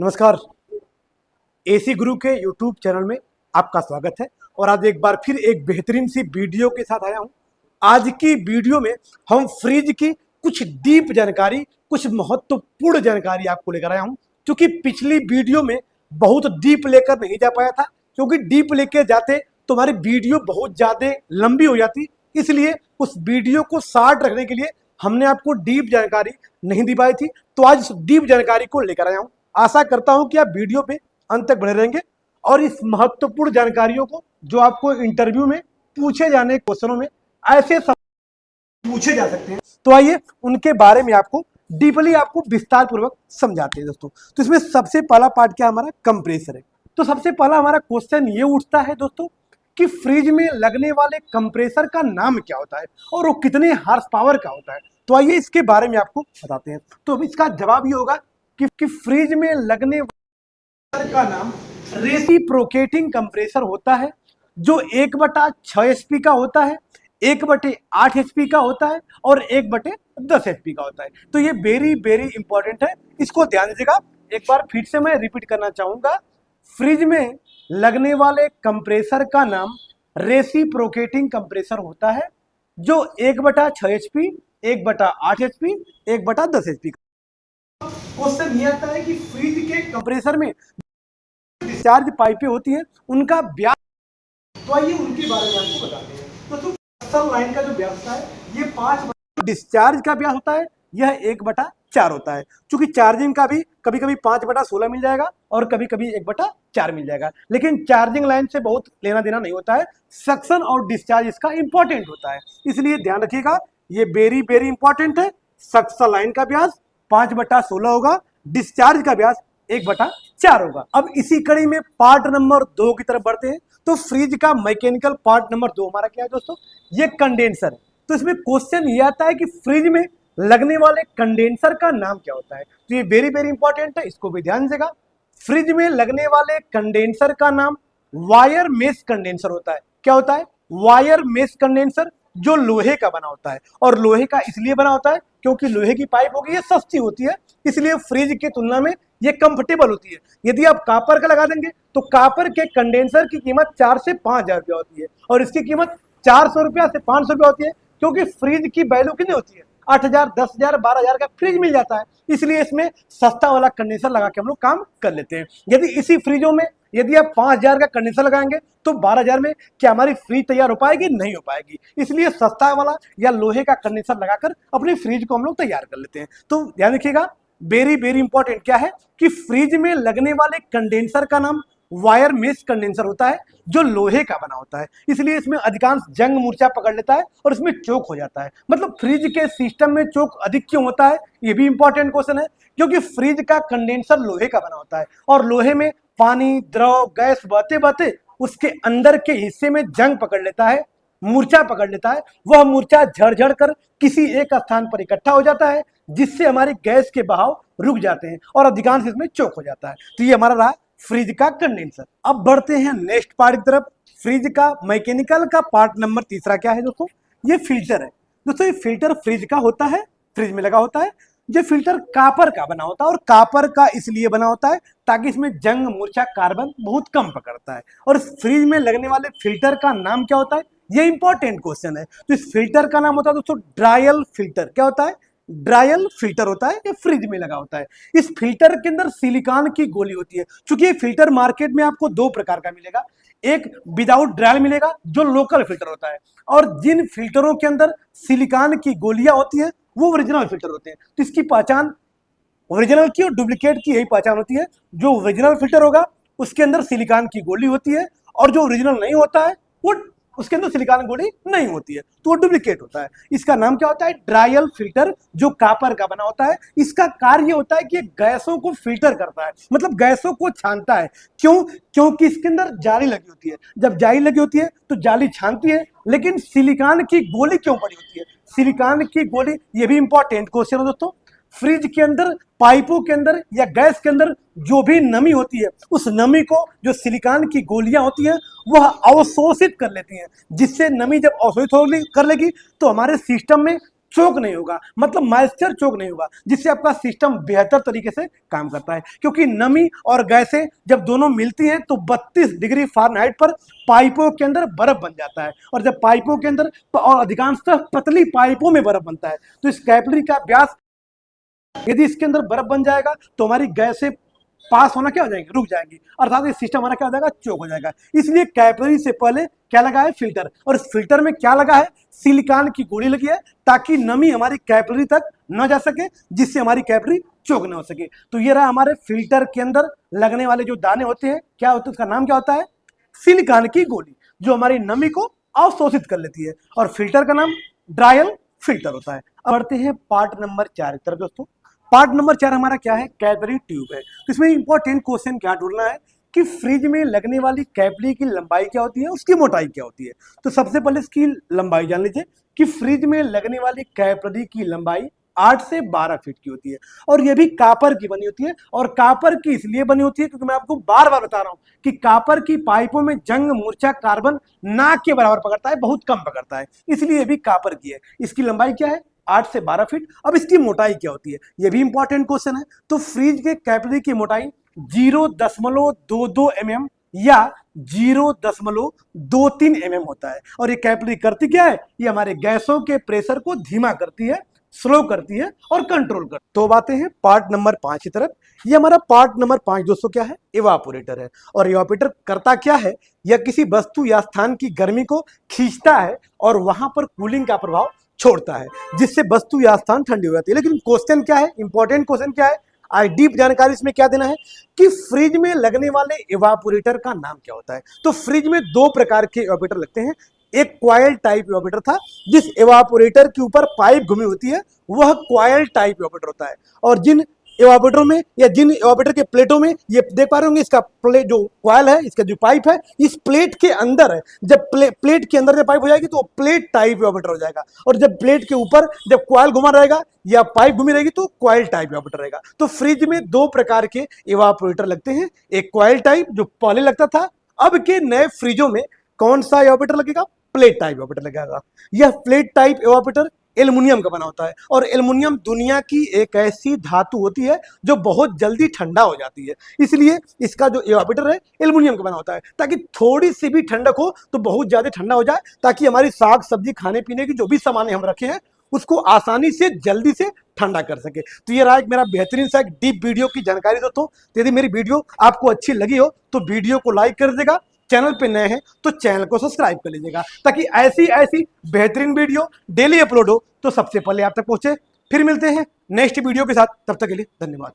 नमस्कार। एसी गुरु के YouTube channel में आपका स्वागत है और आज एक बार फिर एक बेहतरीन सी वीडियो के साथ आया हूं। आज की वीडियो में हम फ्रिज की कुछ डीप जानकारी, कुछ महत्वपूर्ण जानकारी आपको लेकर आया हूं, क्योंकि पिछली वीडियो में बहुत डीप लेकर नहीं जा पाया था, क्योंकि डीप लेके जाते तो हमारी वीडियो बहुत ज़्यादा लंबी हो जाती। इसलिए उस वीडियो को शॉर्ट रखने के लिए हमने आपको डीप जानकारी नहीं दी पाई थी। तो आज इस डीप जानकारी को लेकर आया हूं। आशा करता हूं कि आप वीडियो पे अंत तक बने रहेंगे और इस महत्वपूर्ण जानकारियों को जो आपको इंटरव्यू में पूछे जाने क्वेश्चनों में ऐसे पूछे जा सकते हैं, तो आइए उनके बारे में आपको डीपली आपको विस्तार पूर्वक समझाते हैं दोस्तों। तो इसमें सबसे पहला पार्ट क्या हमारा कंप्रेसर है। तो सबसे पहला हमारा क्वेश्चन ये उठता है दोस्तों कि फ्रिज में लगने वाले कंप्रेसर का नाम क्या होता है और वो कितने हार्स पावर का होता है। तो आइए इसके बारे में आपको बताते हैं। तो इसका जवाब ये होगा कि फ्रिज में लगने वाले का नाम रेसिप्रोकेटिंग कंप्रेसर होता है, जो 1/6 एचपी का होता है, 1/8 एचपी का होता है और 1/10 एचपी का होता है। तो ये वेरी वेरी इंपॉर्टेंट है, इसको ध्यान दीजिएगा। एक बार फिर से मैं रिपीट करना चाहूंगा, फ्रिज में लगने वाले कंप्रेसर का नाम रेसिप्रोकेटिंग कंप्रेसर होता है, जो 1/6 एचपी, 1/8 एचपी, 1/10 एचपी का। क्वेश्चन ये आता है कि फ्रिज के कंप्रेसर में डिस्चार्ज पाइपें होती हैं, उनका व्यास, तो आइए उनके बारे में आपको बताते हैं। तो सक्शन लाइन का जो व्यास होता है ये 5, डिस्चार्ज का व्यास होता है यह 1/4 होता है। क्योंकि चार्जिंग का भी कभी कभी 5/16 मिल जाएगा और कभी कभी 1/4 मिल जाएगा, लेकिन चार्जिंग लाइन से बहुत लेना देना नहीं होता है। सक्शन और डिस्चार्ज इसका इंपॉर्टेंट होता है, इसलिए ध्यान रखिएगा, ये वेरी वेरी इंपॉर्टेंट है। सक्शन लाइन का व्यास 5/16 होगा, डिस्चार्ज का व्यास 1/4 होगा। अब इसी कड़ी में पार्ट नंबर 2 की तरफ बढ़ते हैं। तो फ्रिज का मैकेनिकल पार्ट नंबर 2 हमारा क्या है दोस्तों, ये कंडेंसर। तो इसमें क्वेश्चन ये आता है कि फ्रिज में लगने वाले कंडेंसर का नाम क्या होता है। तो ये वेरी वेरी इंपॉर्टेंट है, इसको भी ध्यान देगा। फ्रिज में लगने वाले कंडेंसर का नाम वायर मेश कंडेंसर होता है। क्या होता है? वायर मेश कंडेंसर, जो लोहे का बना होता है। और लोहे का इसलिए बना होता है क्योंकि लोहे की पाइप होगी, ये सस्ती होती है, इसलिए फ्रिज की तुलना में ये कंफर्टेबल होती है। यदि आप कापर का लगा देंगे तो कापर के कंडेंसर की कीमत 4 से 5 हजार रुपया होती है और इसकी कीमत 400 रुपया से 500 रुपया होती है, क्योंकि फ्रिज की वैल्यू कितनी होती है, 8,000, 10,000, 12,000 का फ्रिज मिल जाता है। इसलिए इसमें सस्ता वाला कंडेंसर लगा के हम लोग काम कर लेते हैं। यदि इसी फ्रिजों में यदि आप 5,000 का कंडेंसर लगाएंगे तो 12,000 में क्या हमारी फ्रिज तैयार हो पाएगी? नहीं हो पाएगी। इसलिए सस्ता वाला या लोहे का कंडेंसर लगाकर अपनी फ्रिज को हम लोग तैयार कर लेते हैं। तो ध्यान रखिएगा, वेरी वेरी इंपॉर्टेंट क्या है कि फ्रिज में लगने वाले कंडेंसर का नाम वायर मेश कंडेंसर होता है, जो लोहे का बना होता है। इसलिए इसमें अधिकांश जंग मूर्छा पकड़ लेता है और इसमें चोक हो जाता है। मतलब फ्रिज के सिस्टम में चोक अधिक क्यों होता है, ये भी इंपॉर्टेंट क्वेश्चन है, क्योंकि फ्रिज का कंडेंसर लोहे का बना होता है और लोहे में पानी, द्रव, गैस बहते बहते उसके अंदर के हिस्से में जंग पकड़ लेता है, मूर्छा पकड़ लेता है। वह मूर्छा झड़ कर किसी एक स्थान पर इकट्ठा हो जाता है, जिससे हमारी गैस के बहाव रुक जाते हैं और अधिकांश इसमें चोक हो जाता है। तो ये हमारा रहा फ्रिज का कंडेंसर। अब बढ़ते हैं नेक्स्ट पार्ट की तरफ। फ्रिज का मैकेनिकल का पार्ट नंबर 3 क्या है दोस्तों, ये फिल्टर है। दोस्तों ये फिल्टर फ्रिज का होता है, फ्रिज में लगा होता है। ये फिल्टर कापर का बना होता है और कापर का इसलिए बना होता है ताकि इसमें जंग मूर्छा कार्बन बहुत कम पकड़ता है। और इस फ्रिज में लगने वाले फिल्टर का नाम क्या होता है, ये इंपॉर्टेंट क्वेश्चन है। तो इस फिल्टर का नाम होता है दोस्तों ड्रायल फिल्टर। क्या होता है? ड्रायल फिल्टर होता है, ये फ्रिज में लगा होता है। इस फिल्टर के अंदर सिलिकॉन की गोली होती है। चूंकि ये फिल्टर मार्केट में आपको 2 प्रकार का मिलेगा, एक विदाउट ड्रायल मिलेगा जो लोकल फिल्टर होता है, और जिन फिल्टरों के अंदर सिलिकॉन की गोलियां होती है वो ओरिजिनल फिल्टर होते हैं। तो इसकी पहचान ओरिजिनल की और डुप्लीकेट की यही पहचान होती है। जो ओरिजिनल फिल्टर होगा उसके अंदर सिलिकॉन की गोली होती है, और जो ओरिजिनल नहीं होता है वो उसके अंदर सिलिकॉन गोली नहीं होती है, तो वो डुप्लीकेट होता है। इसका नाम क्या होता है? ड्रायल फिल्टर, जो कापर का बना होता है। इसका कार्य होता है कि गैसों को फिल्टर करता है, मतलब गैसों को छानता है। क्यों? क्योंकि इसके अंदर जाली लगी होती है। जब जाली लगी होती है तो जाली छानती है, लेकिन सिलिकॉन की गोली क्यों पड़ी होती है? सिलिकॉन की गोली, ये भी इंपॉर्टेंट क्वेश्चन है दोस्तों। फ्रिज के अंदर, पाइपों के अंदर या गैस के अंदर जो भी नमी होती है, उस नमी को जो सिलिकॉन की गोलियां होती हैं वह अवशोषित कर लेती हैं, जिससे नमी जब अवशोषित कर लेगी तो हमारे सिस्टम में चोक नहीं होगा, मतलब मॉइस्चर चोक नहीं होगा, जिससे आपका सिस्टम बेहतर तरीके से काम करता है। क्योंकि नमी और गैसें जब दोनों मिलती हैं तो 32 डिग्री फ़ारेनहाइट पर पाइपों के अंदर बर्फ बन जाता है, और जब पाइपों के अंदर और अधिकांशतः पतली पाइपों में बर्फ बनता है तो इस कैपिलरी का व्यास, यदि इसके अंदर बर्फ बन जाएगा तो हमारी गैसें पास होना क्या हो जाएंगे, रुक जाएंगी, अर्थात ये सिस्टम हमारा क्या हो जाएगा, चोक हो जाएगा। इसलिए कैपिलरी से पहले क्या लगा है, फिल्टर, और इस फिल्टर में क्या लगा है, सिलिकॉन की गोली लगी है, ताकि नमी हमारी कैपिलरी तक न जा सके, जिससे हमारी कैपिलरी चोक न हो सके। तो ये रहा हमारे फिल्टर के अंदर लगने वाले जो दाने होते हैं, क्या होते हैं, उसका नाम क्या होता है, सिलिकॉन की गोली, जो हमारी नमी को अवशोषित कर लेती है, और फिल्टर का नाम ड्रायल फिल्टर होता है। अब बढ़ते हैं पार्ट नंबर 4 की तरफ दोस्तों। पार्ट नंबर 4 हमारा क्या है, कैपिलरी ट्यूब है। तो इसमें इंपॉर्टेंट क्वेश्चन क्या ढूंढना है कि फ्रिज में लगने वाली कैपिलरी की लंबाई क्या होती है, उसकी मोटाई क्या होती है। तो सबसे पहले इसकी लंबाई जान लीजिए कि फ्रिज में लगने वाली कैपिलरी की लंबाई 8 से 12 फीट की होती है, और यह भी कापर की बनी होती है। और कापर की इसलिए बनी होती है क्योंकि मैं आपको बार बार बता रहा हूं कि कापर की पाइपों में जंग मूर्छा कार्बन ना के बराबर पकड़ता है, बहुत कम पकड़ता है, इसलिए ये भी कापर की है। इसकी लंबाई क्या है, 8 से 12 फीट। अब इसकी मोटाई क्या होती है, यह भी इंपॉर्टेंट क्वेश्चन है। तो फ्रिज के कैपिलरी की मोटाई 0.22 mm या 0.23 mm होता है। और ये कैपिलरी करती क्या है, ये हमारे गैसों के प्रेशर को धीमा करती है, स्लो करती है और कंट्रोल करती है। तो बातें हैं पार्ट नंबर 5 की तरफ। ये हमारा पार्ट नंबर 5 दोस्तों क्या है, इवापोरेटर है। और इवापोरेटर करता क्या है, यह किसी वस्तु या स्थान की गर्मी को खींचता है और वहां पर कूलिंग का प्रभाव छोड़ता है, जिससे वस्तु या स्थान ठंडी हो जाती है। लेकिन क्वेश्चन क्या है, इंपॉर्टेंट क्वेश्चन क्या है, आई डीप जानकारी इसमें क्या देना है कि फ्रिज में लगने वाले इवापोरेटर का नाम क्या होता है। तो फ्रिज में 2 प्रकार के इवापोरेटर लगते हैं। एक क्वाइल टाइप इवापोरेटर था, जिस इवापोरेटर के ऊपर पाइप घुमी होती है वह क्वाइल टाइप इवापोरेटर होता है। और जिन इवापोरेटरों में या जिन इवापोरेटर के प्लेटों में, ये देख पा रहे होंगे, इसका प्लेट जो क्वाइल है, इसका जो पाइप है इस प्लेट के अंदर है। जब प्लेट के अंदर जब पाइप हो जाएगी तो प्लेट टाइप इवापोरेटर हो जाएगा, और जब प्लेट के ऊपर जब क्वाइल घुमा रहेगा या पाइप घूमी रहेगी तो क्वाइल टाइप इवापोरेटर रहेगा। तो फ्रिज में 2 प्रकार के इवापोरेटर लगते हैं। एक क्वाइल टाइप जो पहले लगता था, अब के नए फ्रिजों में कौन सा इवापोरेटर लगेगा, प्लेट टाइप इवापोरेटर लगेगा। यह प्लेट टाइप इवापोरेटर एल्युमिनियम का बना होता है, और एल्युमिनियम दुनिया की एक ऐसी धातु होती है जो बहुत जल्दी ठंडा हो जाती है। इसलिए इसका जो इवापोरेटर है एल्युमिनियम का बना होता है, ताकि थोड़ी सी भी ठंडक हो तो बहुत ज्यादा ठंडा हो जाए, ताकि हमारी साग सब्जी खाने पीने की जो भी सामान हम रखे हैं उसको आसानी से जल्दी से ठंडा कर सके। तो ये रहा एक मेरा बेहतरीन सा एक डीप वीडियो की जानकारी दोस्तों। यदि मेरी वीडियो आपको अच्छी लगी हो तो वीडियो को लाइक कर दीजिएगा, चैनल पे नए हैं तो चैनल को सब्सक्राइब कर लीजिएगा, ताकि ऐसी ऐसी बेहतरीन वीडियो डेली अपलोड हो तो सबसे पहले आप तक पहुंचे। फिर मिलते हैं नेक्स्ट वीडियो के साथ, तब तक के लिए धन्यवाद।